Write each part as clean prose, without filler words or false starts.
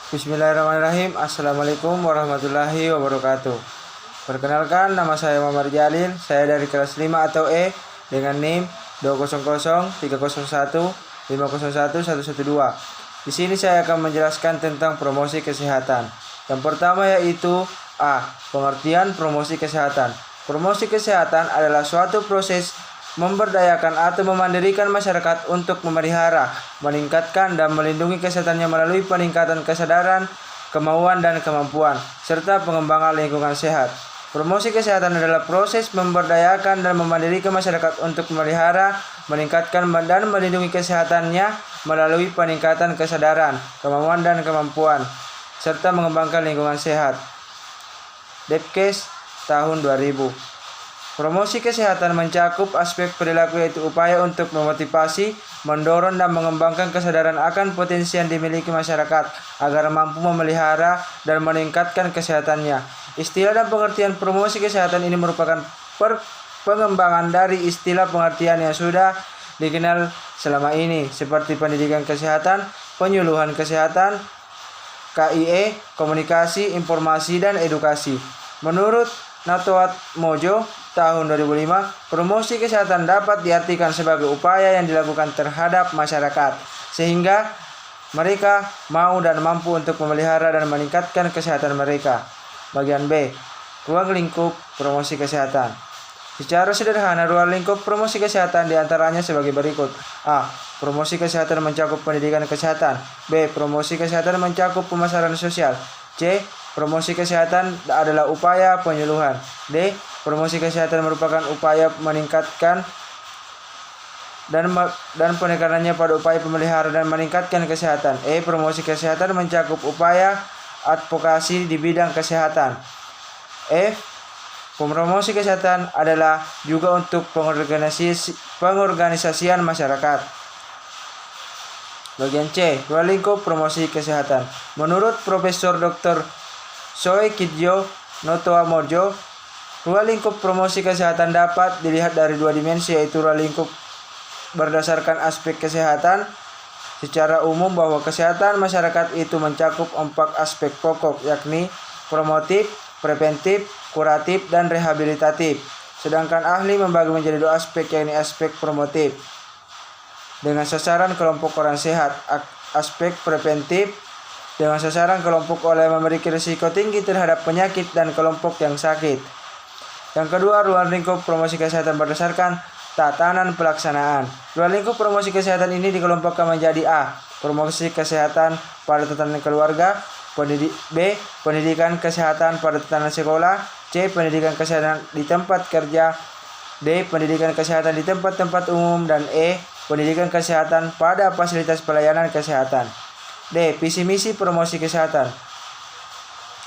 Bismillahirrahmanirrahim. Assalamualaikum warahmatullahi wabarakatuh. Perkenalkan, nama saya Muhammad Jalil. Saya dari kelas 5 atau E dengan NIM 2003015011112. Di sini saya akan menjelaskan tentang promosi kesehatan. Yang pertama yaitu A. Pengertian promosi kesehatan. Promosi kesehatan adalah suatu proses memberdayakan atau memandirikan masyarakat untuk memelihara, meningkatkan, dan melindungi kesehatannya melalui peningkatan kesadaran, kemauan, dan kemampuan, serta pengembangan lingkungan sehat. Promosi kesehatan adalah proses memberdayakan dan memandirikan masyarakat untuk memelihara, meningkatkan, dan melindungi kesehatannya melalui peningkatan kesadaran, kemauan, dan kemampuan, serta mengembangkan lingkungan sehat. Depkes tahun 2000. Promosi kesehatan mencakup aspek perilaku, yaitu upaya untuk memotivasi, mendorong, dan mengembangkan kesadaran akan potensi yang dimiliki masyarakat agar mampu memelihara dan meningkatkan kesehatannya. Istilah dan pengertian promosi kesehatan ini merupakan pengembangan dari istilah pengertian yang sudah dikenal selama ini, seperti pendidikan kesehatan, penyuluhan kesehatan, KIE, komunikasi, informasi, dan edukasi. Menurut Natowat Mojo tahun 2005, promosi kesehatan dapat diartikan sebagai upaya yang dilakukan terhadap masyarakat sehingga mereka mau dan mampu untuk memelihara dan meningkatkan kesehatan mereka. Bagian B, ruang lingkup promosi kesehatan. Secara sederhana, ruang lingkup promosi kesehatan diantaranya sebagai berikut. A. Promosi kesehatan mencakup pendidikan kesehatan. B. Promosi kesehatan mencakup pemasaran sosial. C. Promosi kesehatan adalah upaya penyuluhan. D. Promosi kesehatan merupakan upaya meningkatkan dan penekanannya pada upaya pemelihara dan meningkatkan kesehatan. E. Promosi kesehatan mencakup upaya advokasi di bidang kesehatan. F. Promosi kesehatan adalah juga untuk pengorganisasian masyarakat. Bagian C, ruang lingkup promosi kesehatan. Menurut Profesor Dr. Soe Kidjo Notoa Mojo, ruang lingkup promosi kesehatan dapat dilihat dari dua dimensi, yaitu ruang lingkup berdasarkan aspek kesehatan. Secara umum bahwa kesehatan masyarakat itu mencakup 4 aspek pokok, yakni promotif, preventif, kuratif, dan rehabilitatif. Sedangkan ahli membagi menjadi 2 aspek, yakni aspek promotif dengan sasaran kelompok orang sehat, aspek preventif dengan sasaran kelompok orang yang memiliki risiko tinggi terhadap penyakit dan kelompok yang sakit. Yang kedua, ruang lingkup promosi kesehatan berdasarkan tatanan pelaksanaan. Ruang lingkup promosi kesehatan ini dikelompokkan menjadi A. Promosi kesehatan pada tatanan keluarga. B. Pendidikan kesehatan pada tatanan sekolah. C. Pendidikan kesehatan di tempat kerja. D. Pendidikan kesehatan di tempat-tempat umum. Dan E. Pendidikan kesehatan pada fasilitas pelayanan kesehatan. D. Visi misi promosi kesehatan.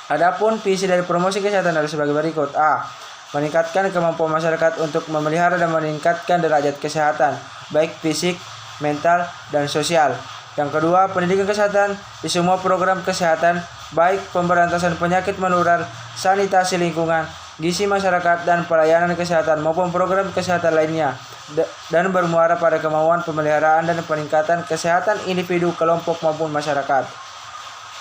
Adapun visi dari promosi kesehatan adalah sebagai berikut. A. Meningkatkan kemampuan masyarakat untuk memelihara dan meningkatkan derajat kesehatan, baik fisik, mental, dan sosial. Yang kedua, pendidikan kesehatan di semua program kesehatan, baik pemberantasan penyakit menular, sanitasi lingkungan, gizi masyarakat, dan pelayanan kesehatan maupun program kesehatan lainnya, dan bermuara pada kemauan pemeliharaan dan peningkatan kesehatan individu, kelompok, maupun masyarakat.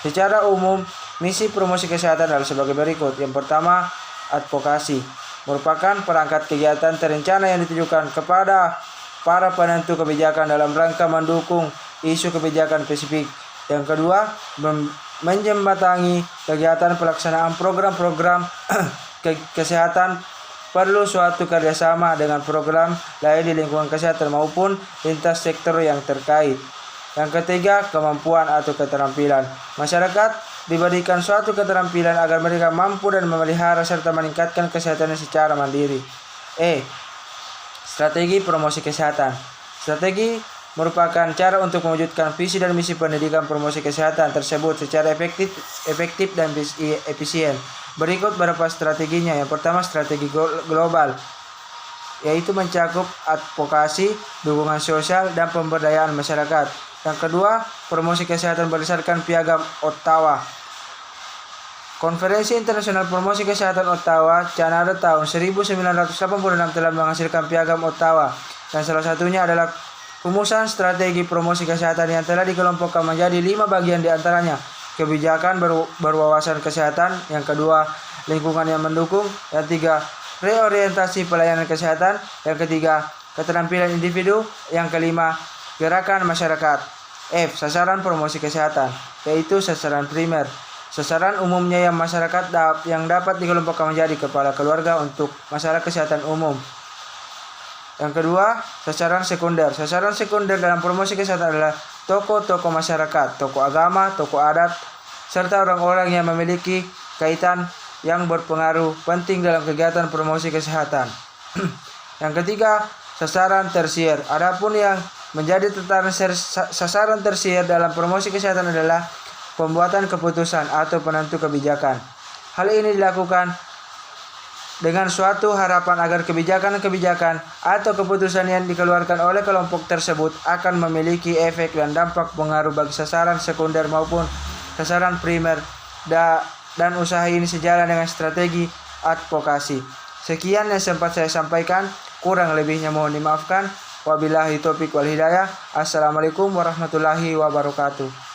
Secara umum, misi promosi kesehatan adalah sebagai berikut. Yang pertama, advokasi merupakan perangkat kegiatan terencana yang ditujukan kepada para penentu kebijakan dalam rangka mendukung isu kebijakan spesifik. Yang kedua, menjembatani kegiatan pelaksanaan program-program kesehatan perlu suatu kerjasama dengan program lain di lingkungan kesehatan maupun lintas sektor yang terkait. Yang ketiga, kemampuan atau keterampilan. Masyarakat diberikan suatu keterampilan agar mereka mampu dan memelihara serta meningkatkan kesehatannya secara mandiri. E. Strategi promosi kesehatan. Strategi merupakan cara untuk mewujudkan visi dan misi pendidikan promosi kesehatan tersebut secara efektif dan efisien. Berikut beberapa strateginya. Yang pertama, strategi global, yaitu mencakup advokasi, dukungan sosial, dan pemberdayaan masyarakat. Yang kedua, promosi kesehatan berdasarkan Piagam Ottawa. Konferensi Internasional Promosi Kesehatan Ottawa, Kanada tahun 1986 telah menghasilkan Piagam Ottawa, dan salah satunya adalah rumusan strategi promosi kesehatan yang telah dikelompokkan menjadi 5 bagian, diantaranya kebijakan berwawasan kesehatan. Yang kedua, lingkungan yang mendukung. Yang tiga, reorientasi pelayanan kesehatan. Yang ketiga, keterampilan individu. Yang kelima, gerakan masyarakat. F. Sasaran promosi kesehatan, yaitu sasaran primer. Sasaran umumnya yang masyarakat yang dapat dikelompokkan menjadi kepala keluarga untuk masalah kesehatan umum. Yang kedua, sasaran sekunder. Sasaran sekunder dalam promosi kesehatan adalah tokoh-tokoh masyarakat, tokoh agama, tokoh adat, serta orang-orang yang memiliki kaitan yang berpengaruh penting dalam kegiatan promosi kesehatan. Yang ketiga, sasaran tersier. Adapun yang menjadi tataran sasaran tersier dalam promosi kesehatan adalah pembuatan keputusan atau penentu kebijakan. Hal ini dilakukan dengan suatu harapan agar kebijakan-kebijakan atau keputusan yang dikeluarkan oleh kelompok tersebut akan memiliki efek dan dampak pengaruh bagi sasaran sekunder maupun sasaran primer, dan usaha ini sejalan dengan strategi advokasi. Sekian yang sempat saya sampaikan, kurang lebihnya mohon dimaafkan. Wabillahi taufiq wal hidayah. Assalamualaikum warahmatullahi wabarakatuh.